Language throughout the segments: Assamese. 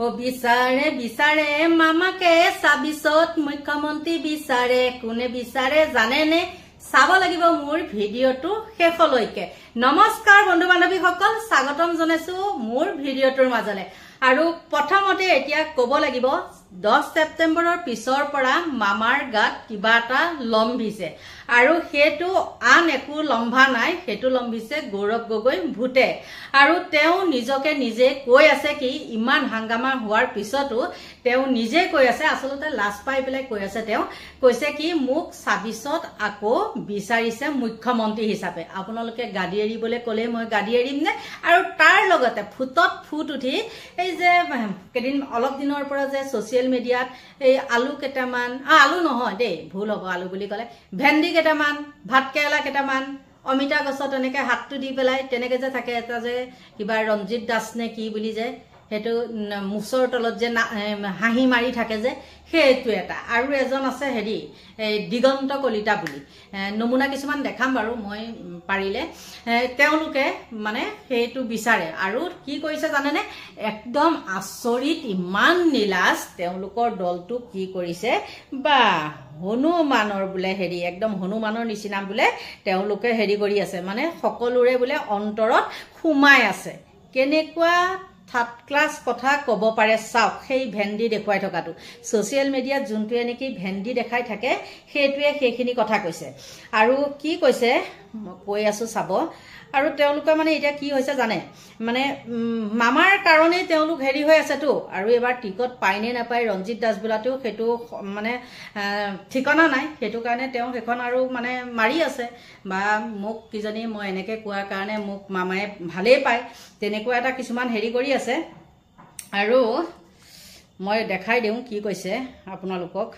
ও বিচাৰে বিচাৰে মামাকে ২৬ত মুখ্যমন্ত্ৰী বিচাৰে কোনে বিচাৰে জানেনে চাব লাগিব মোৰ ভিডিঅটো শেষলৈকে নমস্কাৰ বন্ধু বান্ধৱীসকল স্বাগতম জনাইছো মোৰ ভিডিঅটোৰ মাজলে আৰু প্ৰথমতে এতিয়া ক'ব লাগিব 10 ছেপ্টেম্বৰৰ পিছৰ পৰা মামাৰ গাত কিবা এটা লম্বিছে আৰু হেতু আন একো লম্বা নাই হেতু লম্বিছে গৌৰৱ গগৈ ভূতে আৰু তেও নিজকে নিজে কৈ আছে কি ইমান হাংগামা হোৱাৰ পিছতো তেও নিজে কৈ আছে আসলতে লাজ পাই পেলাই কৈ আছে তেও কৈছে কি মোক ২৬ত আকৌ বিচাৰিছে মুখ্যমন্ত্ৰী হিচাপে আপোনালোকে গাডি এৰিবলৈ ক'লে মই গাডি এৰিম নে আৰু তাৰ লগতে ফুটত ফুট উঠি এই যে কেদিন অলপ দিনৰ পৰা যে সোশ্যাল মিডিয়াত এই আলু কেটামান আলু নহয় দেই ভুল হ'ব আলু বুলি ক'লে ভেন্দি কেটামান ভাত কেৰেলা কেটামান অমিতা গছত এনেকে হাতটো দি পেলাই তেনেকে যে থাকে এটা যে কিবা ৰঞ্জিত দাস নে কি বুলি যে হেতু মুছৰ তলত যে হাঁহি মাৰি থাকে যে হেতু এটা আৰু এজন আছে হেৰি দিগন্ত কলিতা বুলি নমুনা কিছুমান দেখাম বাৰু মই পাৰিলে তেওঁলোকে মানে হেতু বিচাৰে আৰু কি কৰিছে জানেনে একদম আচৰিত ইমান নিলাজ তেওঁলোকৰ দলটো কি কৰিছে বা হনুমানৰ বুলে হেৰি একদম হনুমানৰ নিচিনা বুলে তেওঁলোকে হেৰি কৰি আছে মানে সকলোৰে বুলে অন্তৰত সোমাই আছে কেনেকুৱা থাৰ্ড ক্লাস কথা ক'ব পাৰে চাওক সেই ভেন্দি দেখুৱাই থকাটো সোশ্যাল মিডিয়াত যোনটোৱে নেকি ভেন্দি দেখাই থাকে হেতুৱে সেইখিনি কথা কৈছে আৰু কি কৈছে কৈ আছো চাব আৰু তেওঁলোকে মানে এতিয়া কি হৈছে জানে মানে মামাৰ কাৰণে তেওঁলোক হেৰি হৈ আছে তো আৰু এবাৰ টিকট পাইনে নাপায় ৰঞ্জিত দাস বোলাটো হেতু মানে ঠিকনা নাই হেতু কাৰণে তেওঁ এখন আৰু মানে মাৰি আছে বা মোক কিজনী মই এনেকে কোৱাৰ কাৰণে মোক মামায়ে ভালেই পায় তেনেকুৱা এটা কিছুমান হেৰি কৰি আছে আৰু মই দেখাই দিওঁ কি কৈছে আপোনালোকক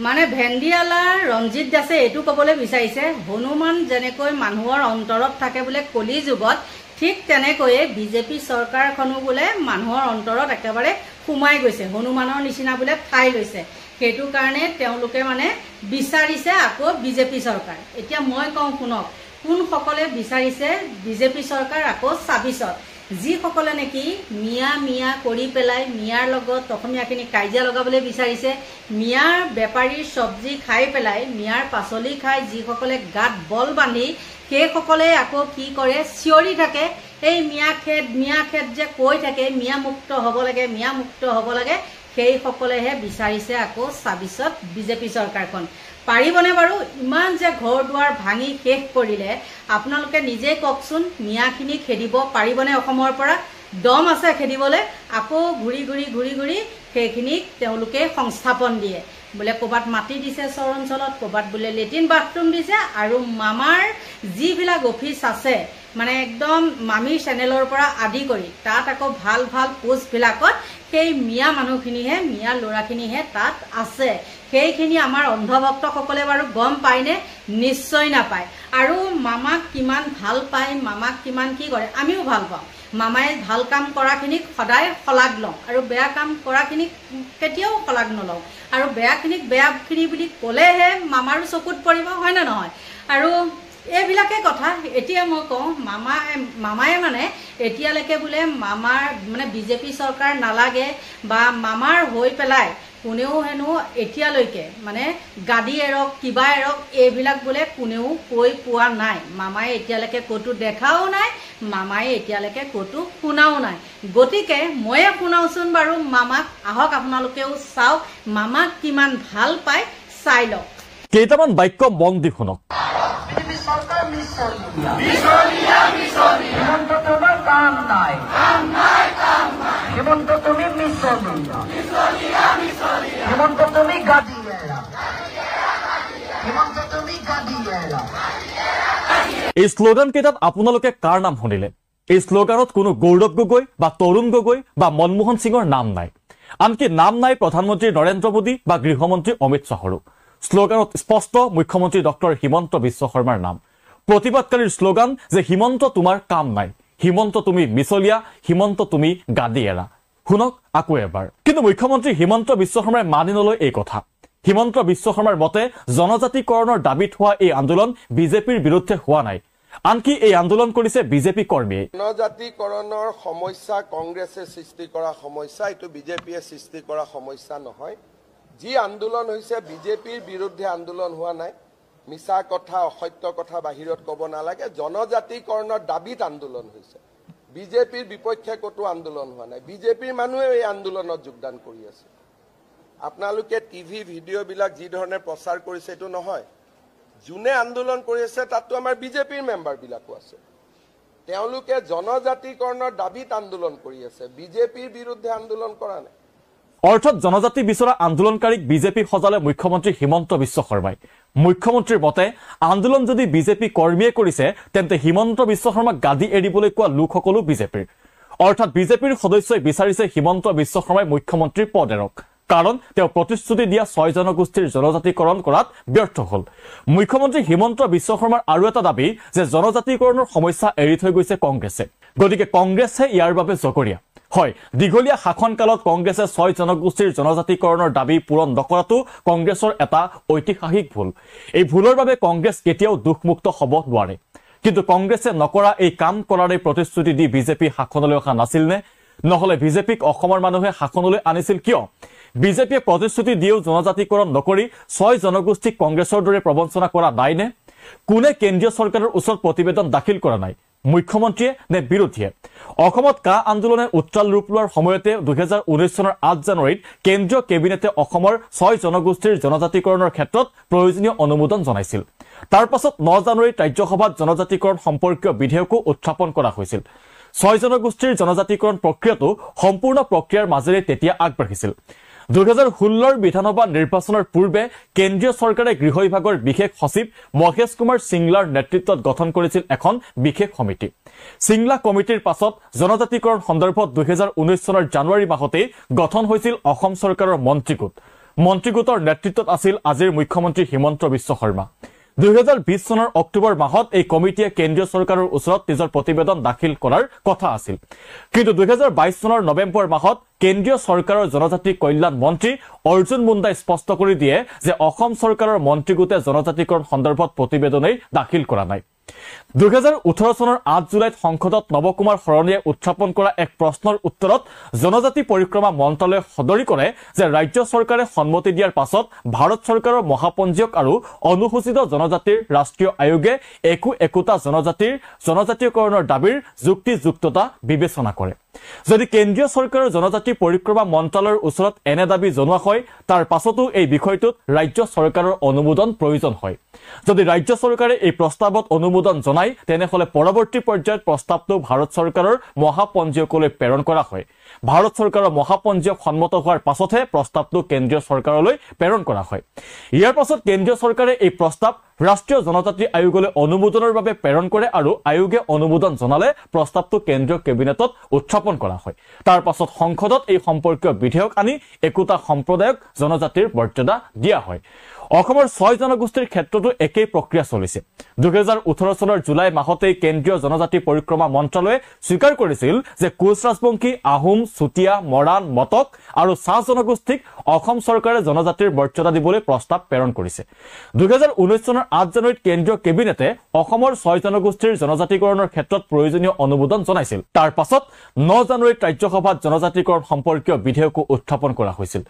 মানে ভেন্দিয়ালা ৰঞ্জিত দাসে এটো কবলৈ বিচাৰিছে হনুমান যেনেকৈ মানুহৰ অন্তৰত থাকে বুলে কলি যুগত ঠিক তেনেকৈ বিজেপি চৰকাৰখনো বুলে মানুহৰ অন্তৰত একেবাৰে সোমাই গৈছে হনুমানৰ নিচিনা বুলে ঠাই লৈছে হেতু কাৰণে তেওঁলোকে মানে বিচাৰিছে আকৌ বিজেপি চৰকাৰ এতিয়া মই কওঁ শুনক কোন সকলে বিচাৰিছে বিজেপি চৰকাৰ আকৌ ২৬ত যি সকলে নেকি মিয়া মিয়া কৰি পেলাই মিয়াৰ লগত অসমীয়াখিনি কাজিয়া লগাবলৈ বিচাৰিছে মিয়াৰ বেপাৰীৰ সবজি খাই পেলাই মিয়াৰ পাচলি খাই যি সকলে গাত বল বান্ধি সেই সকলে আকৌ কি কৰে চিঞৰি থাকে এই মিয়া খেত যে কৈ থাকে মিয়া মুক্ত হ'ব লাগে সেই সকলেহে বিচাৰিছে আকৌ ২৬ত বিজেপি চৰকাৰখন পাৰিবনে বাৰু ইমান যে ঘৰ দুৱাৰ ভাঙি শেষ কৰিলে আপোনালোকে নিজে কওকচোন মিয়াখিনি খেদিব পাৰিবনে অসমৰ পৰা দম আছে খেদিবলে আকৌ ঘুৰি সেইখিনি তেওঁলোকে সংস্থাপন দিয়ে বুলে ক'বাত মাটি দিছে চৰ অঞ্চলত ক'বাত বুলে লেট্ৰিন বাথৰুম দিছে আৰু মামাৰ যিবিলাক অফিচ আছে মানে একদম মামি চেনেলৰ পৰা আদি কৰি তাত আকৌ ভাল পোষ্ট বিলাকত সেই মিয়া মানুহখিনিহে মিয়া ল'ৰাখিনিহে তাত আছে সেইখিনি আমাৰ অন্ধভক্ত সকলে বাৰু গম পায়নে নিশ্চয় নাপায় আৰু মামাক কিমান ভাল পায় মামাক কিমান কি কৰে আমিও ভাল পাওঁ মামাই ভাল কাম কৰাখিনিক সদায় ফলাগ লওঁ আৰু বেয়া কাম কৰাখিনিক কেতিয়াও ফলাগ নলওঁ আৰু বেয়াখিনি বুলি ক'লেহে মামাৰো চকুত পৰিব হয় না নহয় আৰু এইবিলাকে কথা এতিয়া মই কওঁ মামায়ে মানে এতিয়ালৈকে বুলে মামাৰ মানে বিজেপি চৰকাৰ নালাগে বা মামাৰ হৈ পেলাই কোনেও হেনো এতিয়ালৈকে মানে গাডি এৰক কিবা এৰক এইবিলাক বুলে কোনেও কৈ পোৱা নাই মামায়ে এতিয়ালৈকে কতো দেখাও নাই মামায়ে এতিয়ালৈকে কতো শুনাও নাই গতিকে ময়ে শুনাওচোন বাৰু মামাক আহক আপোনালোকেও চাওক মামাক কিমান ভাল পায় চাই লওক কেইটামান বাক্য মন দি শুনক হেমন্ত তুমি এই শ্লোগান কেইটাত আপোনালোকে কাৰ নাম শুনিলে এই শ্লোগানত কোনো গৌৰৱ গগৈ বা তৰুণ গগৈ বা মনমোহন সিঙৰ নাম নাই আনকি নাম নাই প্ৰধানমন্ত্ৰী নৰেন্দ্ৰ মোদী বা গৃহমন্ত্ৰী অমিত শাহৰো শ্লোগানত স্পষ্ট মুখ্যমন্ত্ৰী ডক্টৰ হিমন্ত বিশ্ব শৰ্মাৰ নাম প্ৰতিবাদকাৰীৰ শ্লোগান যে হিমন্ত তোমাৰ কাম নাই হিমন্ত তুমি মিছলিয়া হিমন্ত তুমি গাদি এৰা শুনক আকৌ এবাৰ কিন্তু মুখ্যমন্ত্ৰী হিমন্ত বিশ্ব শৰ্মাই মানি নলয় এই কথা হিমন্ত বিশ্ব শৰ্মাৰ মতে জনজাতিকৰণৰ দাবীত হোৱা এই আন্দোলন বিজেপিৰ বিৰুদ্ধে হোৱা নাই আনকি এই আন্দোলন কৰিছে বিজেপি কৰ্মীয়ে। জনজাতিকৰণৰ সমস্যা কংগ্ৰেছে সৃষ্টি কৰা সমস্যা, এইটো বিজেপিয়ে সৃষ্টি কৰা সমস্যা নহয়। যি আন্দোলন হৈছে বিজেপিৰ বিৰুদ্ধে আন্দোলন হোৱা নাই, মিছা কথা অসত্য কথা বাহিৰত ক'ব নালাগে। জনজাতিকৰণৰ দাবীত আন্দোলন হৈছে, বিজেপিৰ বিপক্ষে ক'তো আন্দোলন হোৱা নাই। বিজেপিৰ মানুহে এই আন্দোলনত যোগদান কৰি আছে। আপোনালোকে টিভি ভিডিঅ'বিলাক যি ধৰণে প্ৰচাৰ কৰিছে এইটো নহয়। যোনে আন্দোলন কৰি আছে তাততো আমাৰ বিজেপিৰ মেম্বাৰবিলাকো আছে। তেওঁলোকে জনজাতিকৰণৰ দাবীত আন্দোলন কৰি আছে, বিজেপিৰ বিৰুদ্ধে আন্দোলন কৰা নাই। অৰ্থাৎ জনজাতি বিচৰা আন্দোলনকাৰীক বিজেপি সজালে মুখ্যমন্ত্ৰী হিমন্ত বিশ্ব শৰ্মাই। মুখ্যমন্ত্ৰীৰ মতে আন্দোলন যদি বিজেপি কৰ্মীয়ে কৰিছে তেন্তে হিমন্ত বিশ্ব শৰ্মাক গাদী এৰিবলৈ কোৱা লোকসকলো বিজেপিৰ। অৰ্থাৎ বিজেপিৰ সদস্যই বিচাৰিছে হিমন্ত বিশ্ব শৰ্মাই মুখ্যমন্ত্ৰীৰ পদ এৰক, কাৰণ তেওঁ প্ৰতিশ্ৰুতি দিয়া 6 জনগোষ্ঠীৰ জনজাতিকৰণ কৰাত ব্যৰ্থ হ'ল। মুখ্যমন্ত্ৰী হিমন্ত বিশ্ব শৰ্মাৰ আৰু এটা দাবী যে জনজাতিকৰণৰ সমস্যা এৰি থৈ গৈছে কংগ্ৰেছে, গতিকে কংগ্ৰেছে ইয়াৰ বাবে জগৰীয়া। হয়, দীঘলীয়া শাসনকালত কংগ্ৰেছে 6 জনগোষ্ঠীৰ জনজাতিকৰণৰ দাবী পূৰণ নকৰাটো কংগ্ৰেছৰ এটা ঐতিহাসিক ভুল। এই ভুলৰ বাবে কংগ্ৰেছ কেতিয়াও দুখমুক্ত হ'ব নোৱাৰে। কিন্তু কংগ্ৰেছে নকৰা এই কাম কৰাৰে প্ৰতিশ্ৰুতি দি বিজেপি শাসনলৈ অহা নাছিল নে? নহলে বিজেপিক অসমৰ মানুহে শাসনলৈ আনিছিল কিয়? বিজেপিয়ে প্ৰতিশ্ৰুতি দিও জনজাতিকৰণ নকৰি 6 জনগোষ্ঠীক কংগ্ৰেছৰ দৰে প্ৰবঞ্চনা কৰা নাই নে? কোনে কেন্দ্ৰীয় চৰকাৰৰ ওচৰত প্ৰতিবেদন দাখিল কৰা নাই? মুখ্যমন্ত্ৰীয়ে নে বিৰোধীয়ে? অসমত কা আন্দোলনে উত্তাল ৰূপ লোৱাৰ সময়তে 2019 চনৰ 8 জানুৱাৰীত কেন্দ্ৰীয় কেবিনেটে অসমৰ 6 জনগোষ্ঠীৰ জনজাতিকৰণৰ ক্ষেত্ৰত প্ৰয়োজনীয় অনুমোদন জনাইছিল। তাৰ পাছত 9 জানুৱাৰীত ৰাজ্যসভাত জনজাতিকৰণ সম্পৰ্কীয় বিধেয়কো উত্থাপন কৰা হৈছিল। 6 জনগোষ্ঠীৰ জনজাতিকৰণ প্ৰক্ৰিয়াটো সম্পূৰ্ণ প্ৰক্ৰিয়াৰ মাজেৰে তেতিয়া আগবাঢ়িছিল। 2016 বিধানসভা নিৰ্বাচনৰ পূৰ্বে কেন্দ্ৰীয় চৰকাৰে গৃহ বিভাগৰ বিশেষ সচিব মহেশ কুমাৰ সিংলাৰ নেতৃত্বত গঠন কৰিছিল এখন বিশেষ সমিতি। সিংলা কমিটিৰ পাছত জনজাতিকৰণ সন্দৰ্ভত 2019 চনৰ জানুৱাৰী মাহতে গঠন হৈছিল অসম চৰকাৰৰ মন্ত্ৰীগোট। মন্ত্ৰীগোটৰ নেতৃত্বত আছিল আজিৰ মুখ্যমন্ত্ৰী হিমন্ত বিশ্ব শৰ্মা। 2020 চনৰ অক্টোবৰ মাহত এই কমিটিয়ে কেন্দ্ৰীয় চৰকাৰৰ ওচৰত নিজৰ প্ৰতিবেদন দাখিল কৰাৰ কথা আছিল। কিন্তু 2022 চনৰ নৱেম্বৰ মাহত কেন্দ্ৰীয় চৰকাৰৰ জনজাতি কল্যাণ মন্ত্ৰী অৰ্জুন মুণ্ডাই স্পষ্ট কৰি দিয়ে যে অসম চৰকাৰৰ মন্ত্ৰীগোটে জনজাতিকৰণ সন্দৰ্ভত প্ৰতিবেদনেই দাখিল কৰা নাই। 2018 চনৰ 8 জুলাইত সংসদত নৱকুমাৰ শৰণীয়ে উত্থাপন কৰা এক প্ৰশ্নৰ উত্তৰত জনজাতি পৰিক্ৰমা মন্ত্ৰালয়ে সদৰি কৰে যে ৰাজ্য চৰকাৰে সন্মতি দিয়াৰ পাছত ভাৰত চৰকাৰৰ মহাপঞ্জীয়ক আৰু অনুসূচিত জনজাতিৰ ৰাষ্ট্ৰীয় আয়োগে একোটা জনজাতিৰ জনজাতিকৰণৰ দাবীৰ যুক্তিযুক্ততা বিবেচনা কৰে। যদি কেন্দ্ৰীয় চৰকাৰৰ জনজাতি পৰিক্ৰমা মন্ত্ৰালয়ৰ ওচৰত এনে দাবী জনোৱা হয় তাৰ পাছতো এই বিষয়টোত ৰাজ্য চৰকাৰৰ অনুমোদন প্ৰয়োজন হয়। যদি ৰাজ্য চৰকাৰে এই প্ৰস্তাৱত অনুমোদন জনায় তেনেহলে পৰৱৰ্তী পৰ্যায়ত প্ৰস্তাৱটো ভাৰত চৰকাৰৰ মহাপঞ্জীয়কলৈ প্ৰেৰণ কৰা হয়। ভাৰত চৰকাৰৰ মহাপঞ্জীয়ক সন্মত হোৱাৰ পাছতহে প্ৰস্তাৱটো কেন্দ্ৰীয় চৰকাৰলৈ প্ৰেৰণ কৰা হয়। ইয়াৰ পাছত কেন্দ্ৰীয় চৰকাৰে এই প্ৰস্তাৱ ৰাষ্ট্ৰীয় জনজাতি আয়োগলৈ অনুমোদনৰ বাবে প্ৰেৰণ কৰে আৰু আয়োগে অনুমোদন জনালে প্ৰস্তাৱটো কেন্দ্ৰীয় কেবিনেটত উত্থাপন কৰা হয়। তাৰ পাছত সংসদত এই সম্পৰ্কীয় বিধেয়ক আনি একোটা সম্প্ৰদায়ক জনজাতিৰ মৰ্যাদা দিয়া হয়। অসমৰ 6 জনগোষ্ঠীৰ ক্ষেত্ৰতো একেই প্ৰক্ৰিয়া চলিছে। 2018 চনৰ জুলাই মাহতেই কেন্দ্ৰীয় জনজাতি পৰিক্ৰমা মন্ত্ৰালয়ে স্বীকাৰ কৰিছিল যে কোচ ৰাজবংশী, আহোম, চুতীয়া, মৰাণ, মটক আৰু চাহ জনগোষ্ঠীক অসম চৰকাৰে জনজাতিৰ মৰ্যাদা দিবলৈ প্ৰস্তাৱ প্ৰেৰণ কৰিছে। 2019 চনৰ 8 জানুৱাৰীত কেন্দ্ৰীয় কেবিনেটে অসমৰ 6 জনগোষ্ঠীৰ জনজাতিকৰণৰ ক্ষেত্ৰত প্ৰয়োজনীয় অনুমোদন জনাইছিল। তাৰ পাছত 9 জানুৱাৰীত ৰাজ্যসভাত জনজাতিকৰণ সম্পৰ্কীয় বিধেয়কো উত্থাপন কৰা হৈছিল।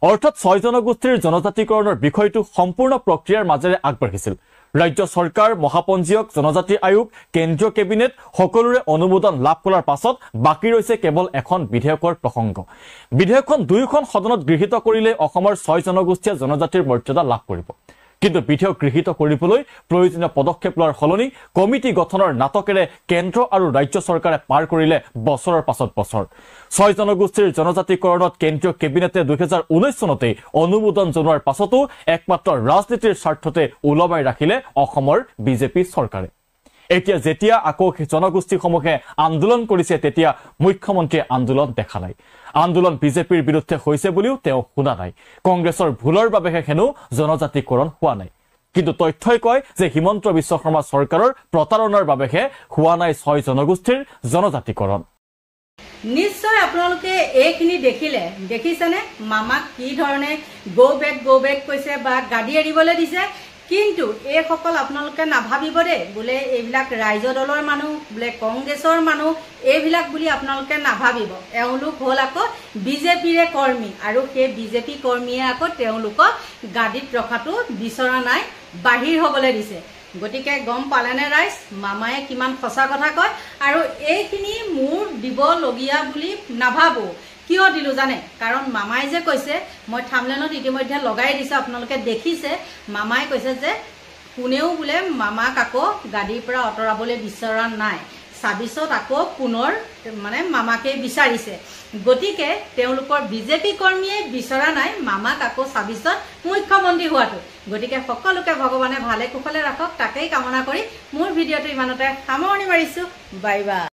অৰ্থাৎ 6 জনগোষ্ঠীৰ জনজাতিকৰণৰ বিষয়টো সম্পূৰ্ণ প্ৰক্ৰিয়াৰ মাজেৰে আগবাঢ়িছিল। ৰাজ্য চৰকাৰ, মহাপঞ্জীয়ক, জনজাতি আয়োগ, কেন্দ্ৰীয় কেবিনেট সকলোৰে অনুমোদন লাভ কৰাৰ পাছত বাকী ৰৈছে কেৱল এখন বিধেয়কৰ প্ৰসংগ। বিধেয়কখন 2খন সদনত গৃহীত কৰিলে অসমৰ 6 জনগোষ্ঠীয়ে জনজাতিৰ মৰ্যাদা লাভ কৰিব। কিন্তু বিধেয়ক গৃহীত কৰিবলৈ প্ৰয়োজনীয় পদক্ষেপ লোৱাৰ সলনি কমিটি গঠনৰ নাটকেৰে কেন্দ্ৰ আৰু ৰাজ্য চৰকাৰে পাৰ কৰিলে বছৰৰ পাছত বছৰ। 6 জনগোষ্ঠীৰ জনজাতিকৰণত কেন্দ্ৰীয় কেবিনেটে 2019 চনতে অনুমোদন জনোৱাৰ পাছতো একমাত্ৰ ৰাজনীতিৰ স্বাৰ্থতে ওলমাই ৰাখিলে অসমৰ বিজেপি চৰকাৰে। এতিয়া যেতিয়া আকৌ জনগোষ্ঠীসমূহে আন্দোলন কৰিছে তেতিয়া মুখ্যমন্ত্ৰীয়ে আন্দোলন দেখা নাই। আন্দোলন বিজেপিৰ বিৰুদ্ধে হৈছে বুলিও তেওঁ শুনা নাই। কংগ্ৰেছৰ ভুলৰ বাবেহে হেনো জনজাতিকৰণ হোৱা নাই। কিন্তু তথ্যই কয় যে হিমন্ত বিশ্ব শৰ্মা চৰকাৰৰ প্ৰতাৰণাৰ বাবেহে হোৱা নাই 6 জনগোষ্ঠীৰ জনজাতিকৰণ। নিশ্চয় আপোনালোকে এইখিনি দেখিছেনে মামাক কি ধৰণে গো বেক কৈছে বা গাড়ী এৰিবলৈ দিছে। কিন্তু এইসকল আপোনালোকে নাভাবিব দেই বোলে এইবিলাক ৰাইজৰ দলৰ মানুহ বোলে কংগ্ৰেছৰ মানুহ এইবিলাক বুলি আপোনালোকে নাভাবিব এওঁলোক হ'ল আকৌ বিজেপিৰে কৰ্মী আৰু সেই বিজেপি কৰ্মীয়ে আকৌ তেওঁলোকক গাদীত ৰখাটো বিচৰা নাই বাহিৰ হ'বলৈ দিছে গতিকে গম পালেনে ৰাইজ মামায়ে কিমান সঁচা কথা কয় আৰু এইখিনি মোৰ দিবলগীয়া বুলি নাভাবো কিয় দিলো জানে কাৰণ মামাই যে কৈছে মই থামলেনত ইতিমধ্যে লগাই দিছে আপোনালোকে দেখিছে মামাই কৈছে যে কোনেও বোলে মামাক আকৌ গাদীৰ পৰা অতৰাবলৈ বিচৰা নাই ২৬ত আকৌ পুনৰ মানে মামাকে বিচাৰিছে গতিকে তেওঁলোকৰ বিজেপি কৰ্মীয়ে বিচৰা নাই মামাক আকৌ ২৬ত মুখ্যমন্ত্ৰী হোৱাটো গতিকে সকলোকে ভগৱানে ভালে কুশলে ৰাখক তাকেই কামনা কৰি মোৰ ভিডিঅ'টো ইমানতে সামৰণি মাৰিছো বাই বাই